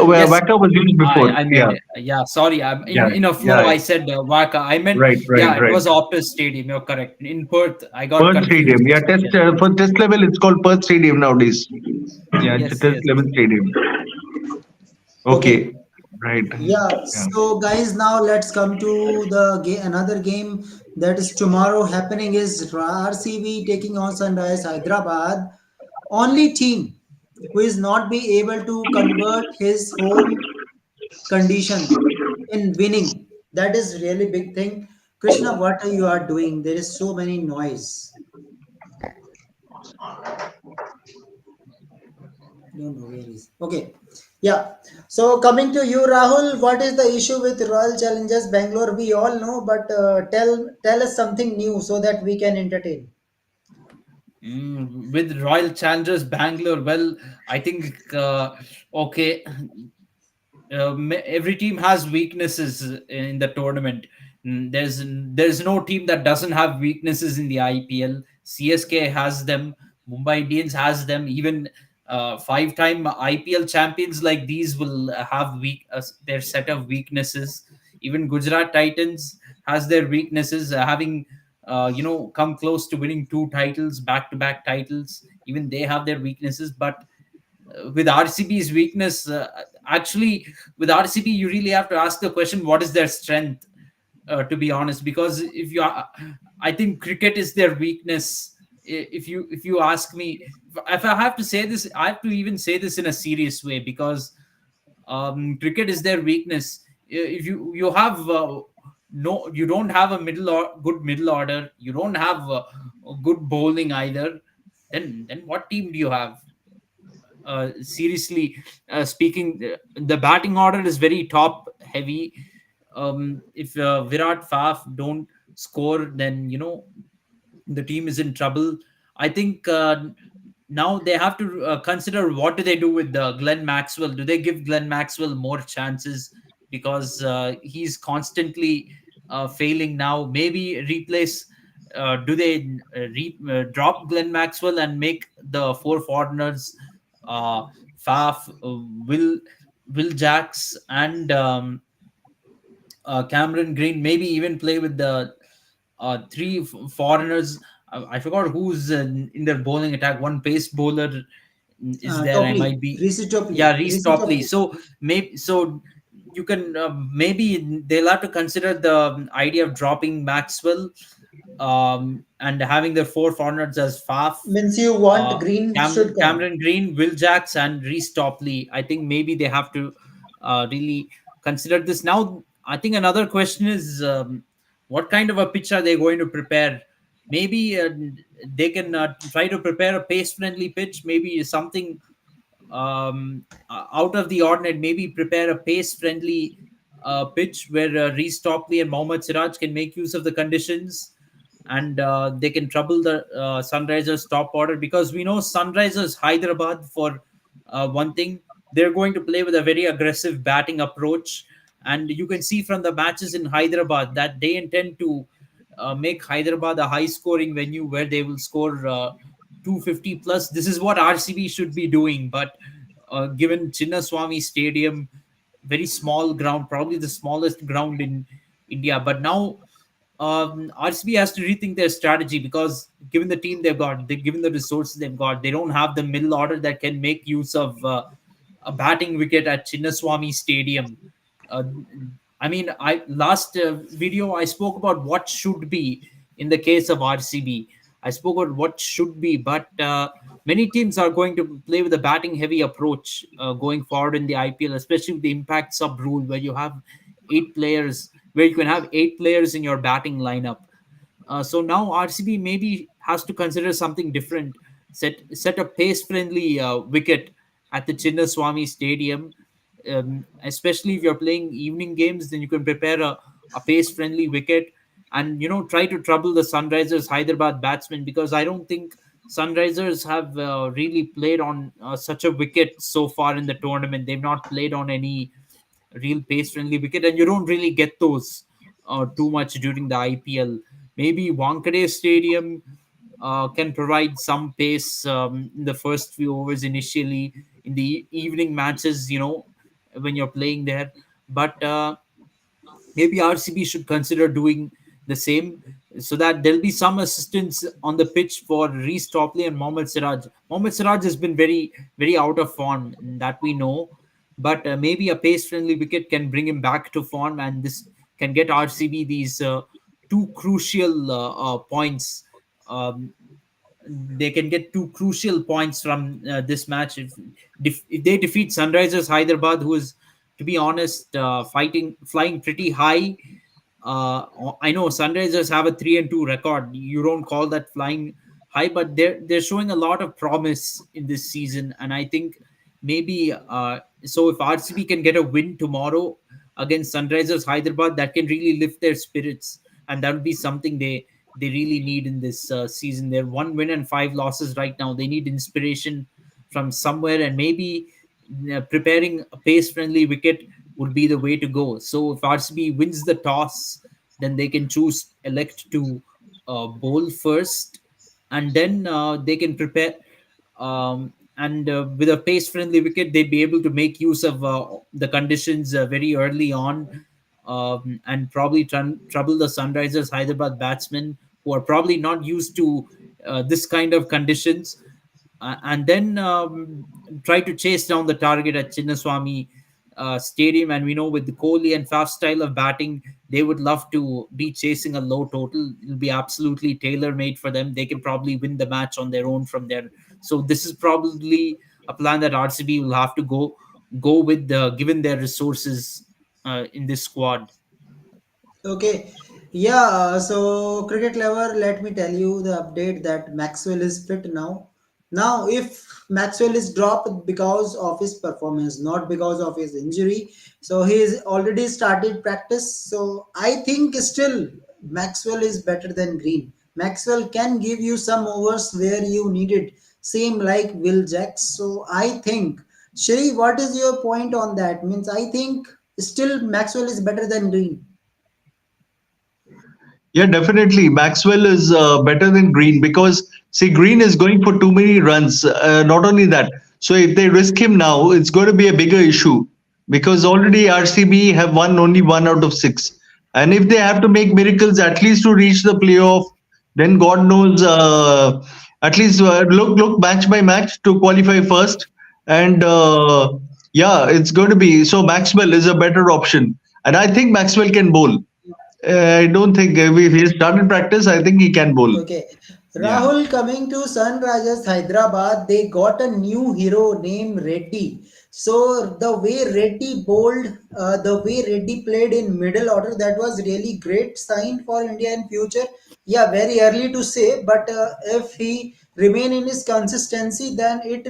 where Yes. Wacker was used before. I Yeah, meant it. Yeah, sorry. I'm yeah, in a flow. yeah. I said Waka. I meant, Right, right, yeah, it right. was Optus Stadium. You're correct. In Perth, I got Perth Stadium. confused. Yeah, test Yes, for test level, it's called Perth Stadium nowadays. Yeah, it's a yes, test yes. level stadium. Okay. Okay, right. Yeah. Yeah. So, guys, now let's come to the another game that is tomorrow happening is RCB taking on Sunrise Hyderabad. Only team who is not be able to convert his home condition in winning. That is really big thing. Krishna, what are you are doing? There is so many noise. Don't know where is. Okay. Yeah. So coming to you, Rahul, what is the issue with Royal Challengers Bangalore? We all know, but tell us something new so that we can entertain. With Royal Challengers Bangalore, well, I think okay, every team has weaknesses in the tournament. There's no team that doesn't have weaknesses in the IPL. CSK has them. Mumbai Indians has them. Even five-time IPL champions like these will have their set of weaknesses. Even Gujarat Titans has their weaknesses, having come close to winning two titles, back-to-back titles. Even they have their weaknesses, but with RCB's weakness, actually, with RCB, you really have to ask the question: what is their strength? To be honest, because I think cricket is their weakness. If you ask me, if I have to say this, I have to even say this in a serious way because cricket is their weakness. If you have no, you don't have a good middle order. You don't have a good bowling either. Then what team do you have? Seriously speaking, the batting order is very top heavy. If Virat Faf don't score, then the team is in trouble. I think now they have to consider what do they do with Glenn Maxwell. Do they give Glenn Maxwell more chances? because he's constantly failing now. Maybe replace. Do they drop Glenn Maxwell and make the four foreigners, uh, Faf, Will Jacks, and Cameron Green? Maybe even play with the three foreigners. I forgot who's in their bowling attack. One pace bowler is there. I Topley, might be, Rishi yeah, Topley, Reese Rishi Topley. Topley. So maybe you can maybe they'll have to consider the idea of dropping Maxwell, and having the four foreigners as Faf, Means you want Green should come. Cameron Green, Will Jacks, and Reese Topley. I think maybe they have to really consider this. Now, I think another question is, what kind of a pitch are they going to prepare? Maybe they can try to prepare a pace friendly pitch, maybe something out of the ordinary. Maybe prepare a pace friendly pitch where Reece Topley and Mohammad Siraj can make use of the conditions, and they can trouble the Sunrisers top order, because we know Sunrisers Hyderabad, for one thing, they're going to play with a very aggressive batting approach, and you can see from the matches in Hyderabad that they intend to make Hyderabad a high scoring venue where they will score 250 plus. This is what RCB should be doing, but given Chinnaswamy Stadium, very small ground, probably the smallest ground in India. But now RCB has to rethink their strategy, because given the team they've got, given the resources they've got, they don't have the middle order that can make use of a batting wicket at Chinnaswamy Stadium. Uh, I mean, I last video I spoke about what should be in the case of RCB. I spoke about what should be, but many teams are going to play with a batting heavy approach going forward in the IPL, especially with the impact sub rule, where you have 8 players, where you can have 8 players in your batting lineup. So now RCB maybe has to consider something different. Set a pace friendly wicket at the Chinnaswamy Stadium. Especially if you're playing evening games, then you can prepare a pace friendly wicket, and try to trouble the Sunrisers Hyderabad batsmen, because I don't think Sunrisers have really played on such a wicket so far in the tournament. They've not played on any real pace friendly wicket, and you don't really get those too much during the IPL. Maybe Wankhede Stadium can provide some pace in the first few overs initially in the evening matches, when you're playing there. But maybe RCB should consider doing the same, so that there'll be some assistance on the pitch for Reece Topley and Mohammad Siraj. Mohammad Siraj has been very, very out of form, that we know, but maybe a pace friendly wicket can bring him back to form, and this can get RCB these two crucial points. Um, they can get two crucial points from this match if they defeat Sunrisers Hyderabad, who is, to be honest, flying pretty high. I know Sunrisers have a 3-2 record. You don't call that flying high, but they're showing a lot of promise in this season, and I think maybe so if RCB can get a win tomorrow against Sunrisers Hyderabad, that can really lift their spirits, and that would be something they really need in this season. They're 1 win and 5 losses right now. They need inspiration from somewhere, and maybe preparing a pace friendly wicket would be the way to go. So if RCB wins the toss, then they can elect to bowl first, and then they can prepare. And with a pace friendly wicket, they'd be able to make use of the conditions very early on, and probably trouble the Sunrisers Hyderabad batsmen, who are probably not used to this kind of conditions, and then try to chase down the target at Chinnaswamy Stadium. And we know with the Kohli and Faf style of batting, they would love to be chasing a low total. It'll be absolutely tailor made for them. They can probably win the match on their own from there. So this is probably a plan that RCB will have to go with, given their resources in this squad. Okay. Yeah, so cricket lover, let me tell you the update that Maxwell is fit now. Now, if Maxwell is dropped because of his performance, not because of his injury, so he is already started practice. So I think still Maxwell is better than Green. Maxwell can give you some overs where you need it, same like Will Jacks. So I think, Shri, what is your point on that? Means I think still Maxwell is better than Green. Yeah, definitely. Maxwell is better than Green because see, Green is going for too many runs. Not only that, so if they risk him now, it's going to be a bigger issue because already RCB have won only 1 out of 6, and if they have to make miracles at least to reach the playoff, then God knows. At least look match by match to qualify first, and yeah, it's going to be so. Maxwell is a better option, and I think Maxwell can bowl. I don't think if he started practice, I think he can bowl. Okay. Yeah. Rahul, coming to Sunrisers Hyderabad, they got a new hero named Reddy. So the way Reddy bowled, the way Reddy played in middle order, that was really great sign for India in future. Yeah, very early to say, but if he remain in his consistency, then it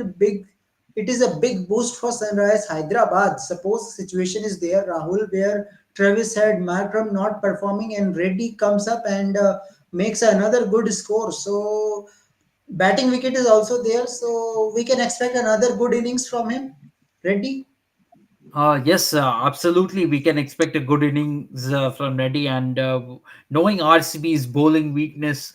is a big boost for Sunrise Hyderabad. Suppose the situation is there, Rahul, where Travis had Markram not performing and Reddy comes up and makes another good score. So batting wicket is also there. So we can expect another good innings from him. Reddy? Yes, absolutely. We can expect a good innings from Reddy, and knowing RCB's bowling weakness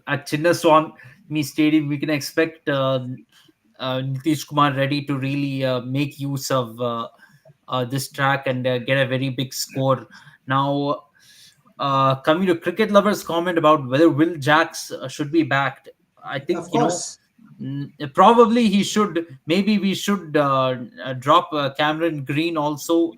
at Chinnaswamy Stadium, we can expect Nitish Kumar Reddy to really make use of this track and get a very big score. Now, coming to cricket lovers' comment about whether Will Jacks should be backed, I think Of course. probably he should. Maybe we should drop Cameron Green also,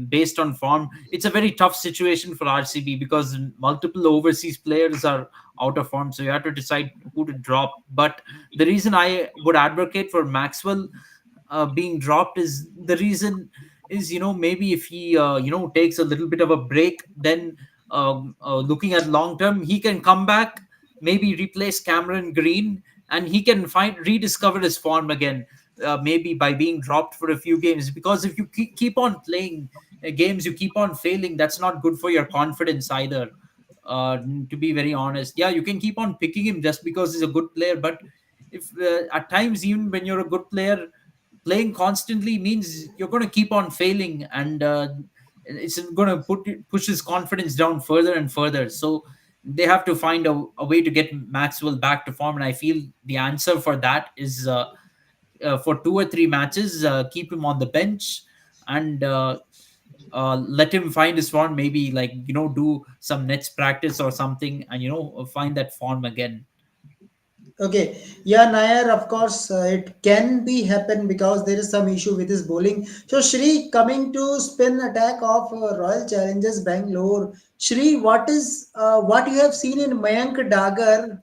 based on form. It's a very tough situation for RCB because multiple overseas players are out of form, so you have to decide who to drop. But the reason I would advocate for Maxwell being dropped is the reason is, maybe if he takes a little bit of a break, then looking at long term, he can come back, maybe replace Cameron Green, and he can find rediscover his form again, maybe by being dropped for a few games. Because if you keep on playing games, you keep on failing, that's not good for your confidence either. To be very honest, yeah, you can keep on picking him just because he's a good player, but if at times, even when you're a good player, playing constantly means you're going to keep on failing, and it's going to push his confidence down further and further. So they have to find a way to get Maxwell back to form, and I feel the answer for that is, for 2 or 3 matches, keep him on the bench, and let him find his form, maybe like, do some nets practice or something, and find that form again. Okay, yeah, Nair, of course, it can be happen because there is some issue with his bowling. So, Shri, coming to spin attack of Royal Challengers Bangalore, Shri, what you have seen in Mayank Dagar?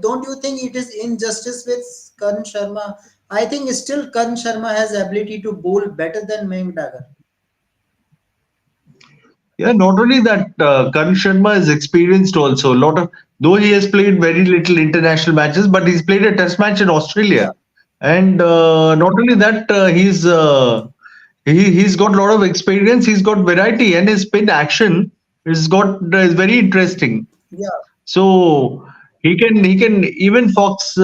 Don't you think it is injustice with Karan Sharma? I think still Karan Sharma has ability to bowl better than Mayank Dagar. Yeah, not only that, Karan Sharma is experienced also. A lot of though he has played very little international matches, but he's played a test match in Yeah. Australia, and not only that, he's got a lot of experience. He's got variety, and his spin action is very interesting. Yeah. So he can even fox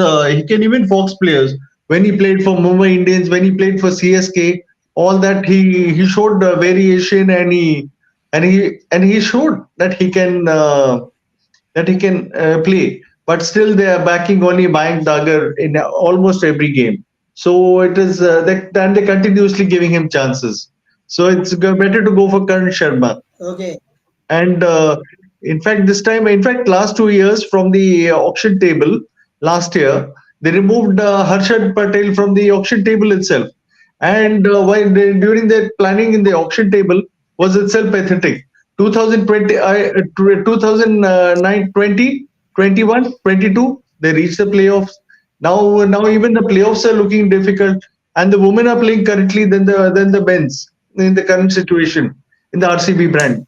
players when he played for Mumbai Indians, when he played for CSK, all that he showed variation, and he showed that he can play. But still, they are backing only Mayank Dagar in almost every game. So it is and they continuously giving him chances. So it's better to go for Karan Sharma. Okay. And in fact, last 2 years from the auction table, last year, they removed Harshad Patel from the auction table itself. And during their planning in the auction table was itself pathetic. 2020, 2009, 20, 21, 22, they reached the playoffs. Now even the playoffs are looking difficult, and the women are playing currently than the men's in the current situation in the RCB brand.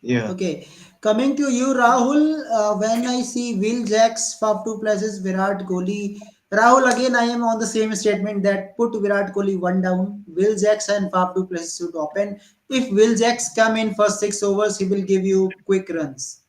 Yeah. Okay, coming to you, Rahul. When I see Will Jacks, Fab 2 places Virat Kohli. Rahul, again, I am on the same statement that put Virat Kohli one down. Will Jacks and Fab 2 places should open. If Will Jacks come in for 6 overs, he will give you quick runs.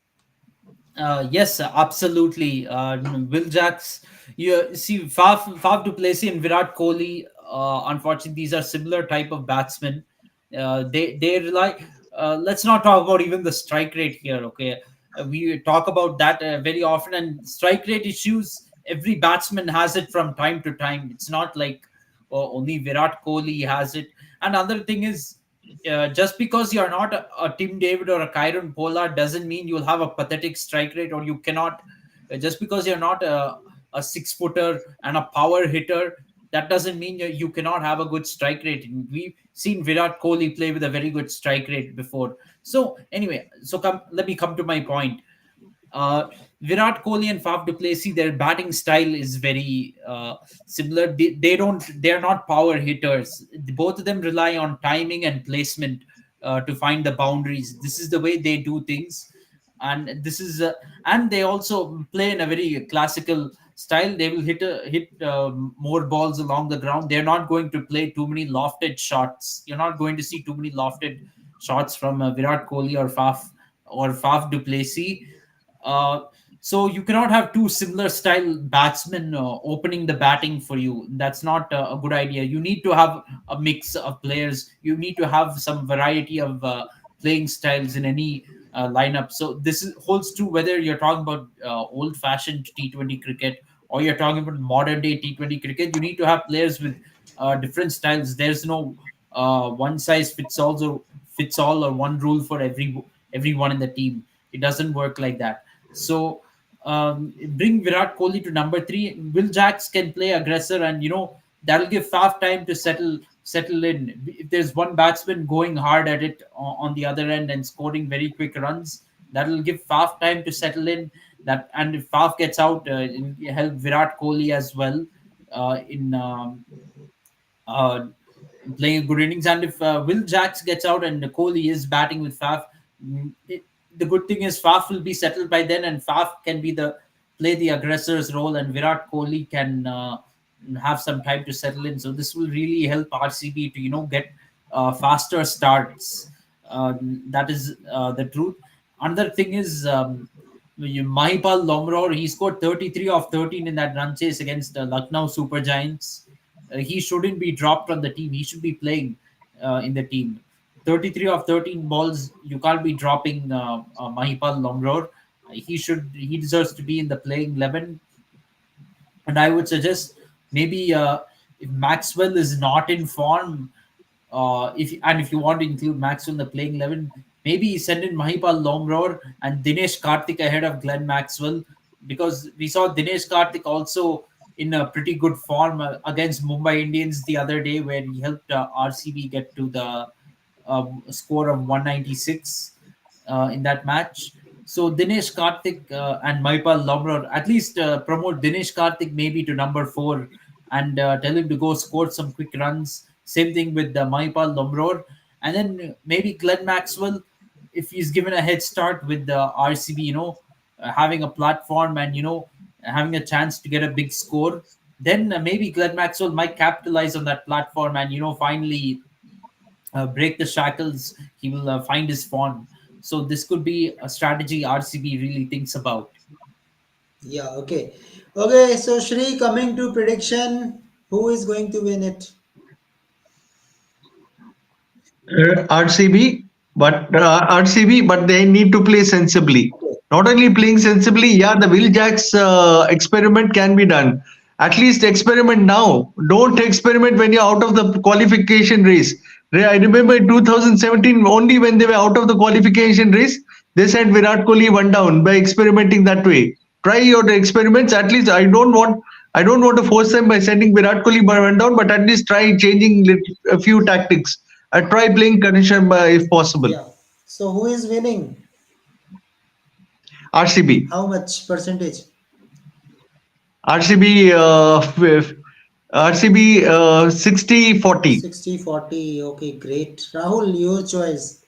Yes, absolutely. Will Jacks, you see, Faf du Plessis and Virat Kohli. Unfortunately, these are similar type of batsmen. They rely. Let's not talk about even the strike rate here. Okay, we talk about that very often, and strike rate issues. Every batsman has it from time to time. It's not like only Virat Kohli has it. And another thing is, just because you're not a Tim David or a Kyron Pollard doesn't mean you'll have a pathetic strike rate, or you cannot. Just because you're not a 6 footer and a power hitter, that doesn't mean you cannot have a good strike rate. We've seen Virat Kohli play with a very good strike rate before. So anyway, let me come to my point. uh, Virat Kohli and Faf du Plessis, their batting style is very similar. They're not power hitters. Both of them rely on timing and placement to find the boundaries. This is the way they do things, and and they also play in a very classical style. They will hit more balls along the ground. They're not going to play too many lofted shots. You're not going to see too many lofted shots from Virat Kohli or Faf du Plessis. uh, so you cannot have two similar style batsmen opening the batting for you. That's not a good idea. You need to have a mix of players. You need to have some variety of playing styles in any lineup. So holds true whether you're talking about old-fashioned T20 cricket or you're talking about modern-day T20 cricket. You need to have players with different styles. There's no one size fits all or one rule for everyone in the team. It doesn't work like that. So bring Virat Kohli to number three. Will Jacks can play aggressor, and that'll give Faf time to settle in. If there's one batsman going hard at it on the other end and scoring very quick runs, that'll give Faf time to settle in. And if Faf gets out, it'll help Virat Kohli as well in uh, playing a good innings. And if Will Jacks gets out and Kohli is batting with Faf, the good thing is Faf will be settled by then, and Faf can play the aggressor's role, and Virat Kohli can have some time to settle in. So this will really help RCB to get faster starts. That is the truth. Another thing is Mahipal Lomror. He scored 33 of 13 in that run chase against Lucknow Super Giants. He shouldn't be dropped on the team. He should be playing in the team. 33 of 13 balls, you can't be dropping Mahipal Lomror. He deserves to be in the playing 11. And I would suggest maybe if Maxwell is not in form, if you want to include Maxwell in the playing 11, maybe send in Mahipal Lomror and Dinesh Karthik ahead of Glenn Maxwell, because we saw Dinesh Karthik also in a pretty good form against Mumbai Indians the other day, where he helped RCB get to the score of 196 in that match. So Dinesh Karthik and Mahipal Lomror, at least promote Dinesh Karthik maybe to number 4 and tell him to go score some quick runs. Same thing with Mahipal Lomror. And then maybe Glenn Maxwell, if he's given a head start with the RCB, having a platform and, having a chance to get a big score, then maybe Glenn Maxwell might capitalize on that platform and, finally break the shackles. He will find his form. So this could be a strategy RCB really thinks about. Yeah, okay. Okay, so Shri, coming to prediction, who is going to win it? RCB, but they need to play sensibly. Okay. Not only playing sensibly, yeah, the Will Jacks experiment can be done. At least experiment now. Don't experiment when you're out of the qualification race. I remember in 2017, only when they were out of the qualification race, they said Virat Kohli went down by experimenting that way. Try your experiments. At least I don't want to force them by sending Virat Kohli went down, but at least try changing a few tactics. Try playing condition if possible. Yeah. So who is winning? RCB. How much percentage? RCB, RCB 60-40. 60-40. Okay, great. Rahul, your choice.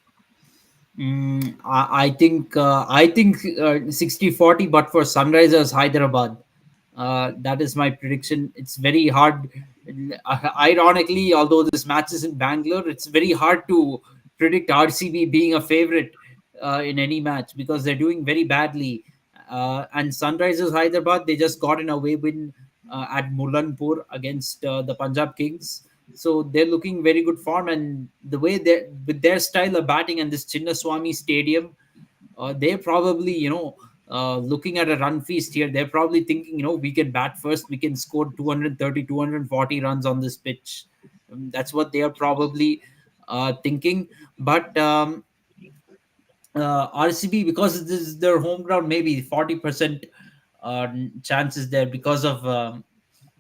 I think 60-40, but for Sunrisers Hyderabad. That is my prediction. It's very hard. Ironically, although this match is in Bangalore, it's very hard to predict RCB being a favorite in any match because they're doing very badly. And Sunrisers Hyderabad, they just got an away win at Mulanpur against the Punjab Kings. So they're looking very good form, and the way they with their style of batting and this Chinnaswamy Stadium, they're probably looking at a run feast here. They're probably thinking, we can bat first, we can score 230, 240 runs on this pitch. That's what they are probably thinking. But RCB, because this is their home ground, maybe 40% chances there because of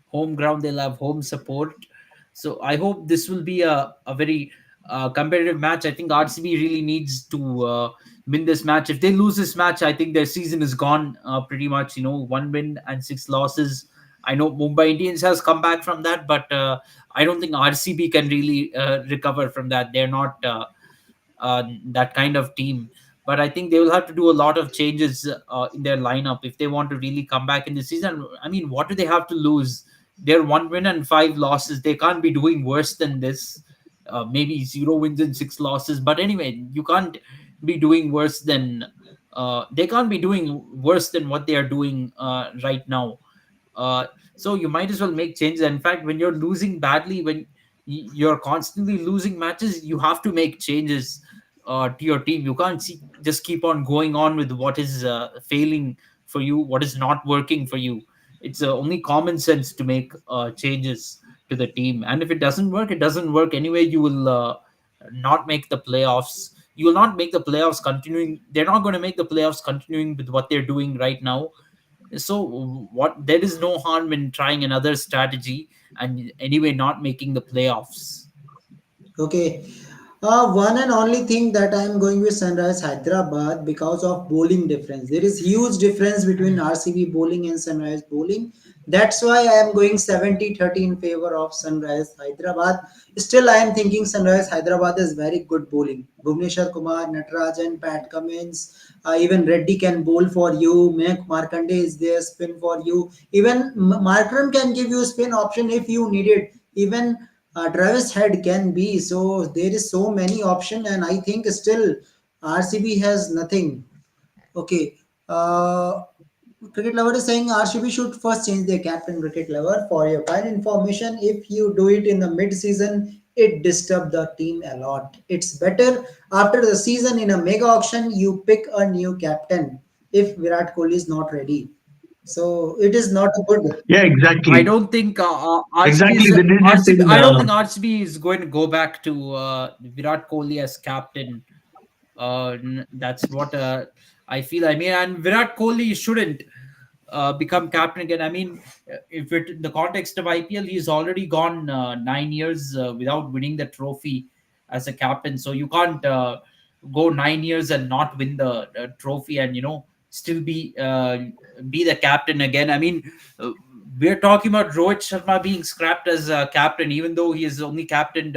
home ground. They'll have home support. So I hope this will be a very competitive match. I think RCB really needs to win this match. If they lose this match, I think their season is gone pretty much. One win and six losses. I know Mumbai Indians has come back from that, but I don't think RCB can really recover from that. They're not that kind of team. But I think they will have to do a lot of changes in their lineup if they want to really come back in the season. I mean, what do they have to lose? They're one win and five losses. They can't be doing worse than this. Maybe zero wins and six losses. But anyway, you can't be doing worse than. They can't be doing worse than what they are doing right now. Uh, so you might as well make changes. In fact, when you're losing badly, when you're constantly losing matches, you have to make changes to your team. You can't just keep on going on with what is failing for you, what is not working for you. It's only common sense to make changes to the team. And if it doesn't work, it doesn't work anyway. You will not make the playoffs. You will not make the playoffs continuing. They're not going to make the playoffs continuing with what they're doing right now. So what, there is no harm in trying another strategy and anyway not making the playoffs. Okay. One and only thing that I am going with Sunrise Hyderabad because of bowling difference. There is huge difference between RCB bowling and Sunrise bowling. That's why I am going 70-30 in favor of Sunrise Hyderabad. Still, I am thinking Sunrise Hyderabad is very good bowling. Bhuvneshwar Kumar, Natarajan, Pat Cummins, even Reddy can bowl for you. Mayank Markande is there, spin for you. Even Markram can give you spin option if you need it. Even Travis Head can be. So there is so many option, and I think still RCB has nothing. Okay. Cricket lover is saying RCB should first change their captain. Cricket lover, for your kind information, if you do it in the mid season, it disturb the team a lot. It's better after the season in a mega auction you pick a new captain if Virat Kohli is not ready. So it is not good. Yeah, I exactly. don't think Exactly. They did it RCB. in. I don't think RCB is going to go back to Virat Kohli as captain. That's what I feel. I mean, and Virat Kohli shouldn't become captain again. I mean, if it in the context of IPL, he's already gone 9 years without winning the trophy as a captain. So you can't go 9 years and not win the trophy and still be the captain again. I mean, uh, we're talking about Rohit Sharma being scrapped as a captain, even though he has only captained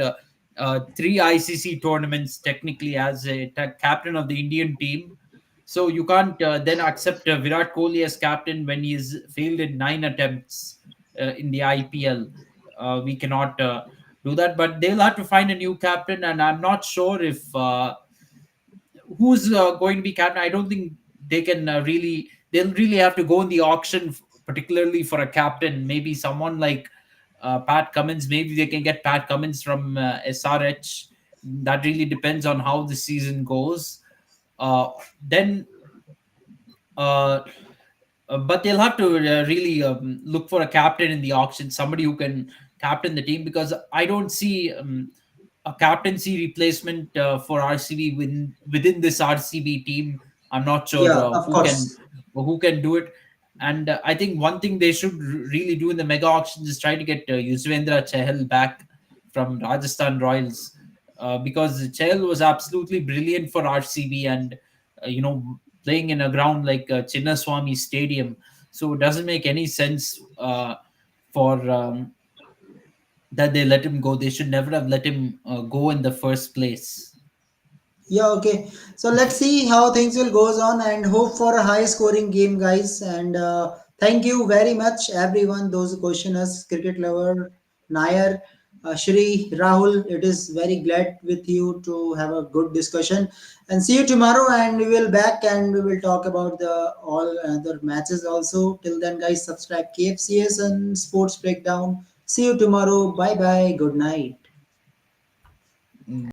three ICC tournaments technically as a captain of the Indian team. So you can't then accept Virat Kohli as captain when he's failed in nine attempts in the IPL. We cannot do that, but they'll have to find a new captain, and I'm not sure if who's going to be captain. I don't think they can really. They'll really have to go in the auction, particularly for a captain. Maybe someone like Pat Cummins. Maybe they can get Pat Cummins from SRH. That really depends on how the season goes. Then uh, but they'll have to really look for a captain in the auction, somebody who can captain the team, because I don't see a captaincy replacement for RCB within this RCB team. I'm not sure Yeah, of course. who can do it. And I think one thing they should really do in the mega auctions is try to get Yuzvendra Chahal back from Rajasthan Royals, because Chahal was absolutely brilliant for RCB, and playing in a ground like Chinnaswamy Stadium. So it doesn't make any sense for that they let him go. They should never have let him go in the first place. Yeah, okay. So let's see how things will goes on and hope for a high scoring game, guys. And thank you very much, everyone. Those questioners, cricket lover, Nair, Shri, Rahul. It is very glad with you to have a good discussion. And see you tomorrow. And we will back and we will talk about the all other matches also. Till then, guys, subscribe KFCS and Sports Breakdown. See you tomorrow. Bye bye. Good night.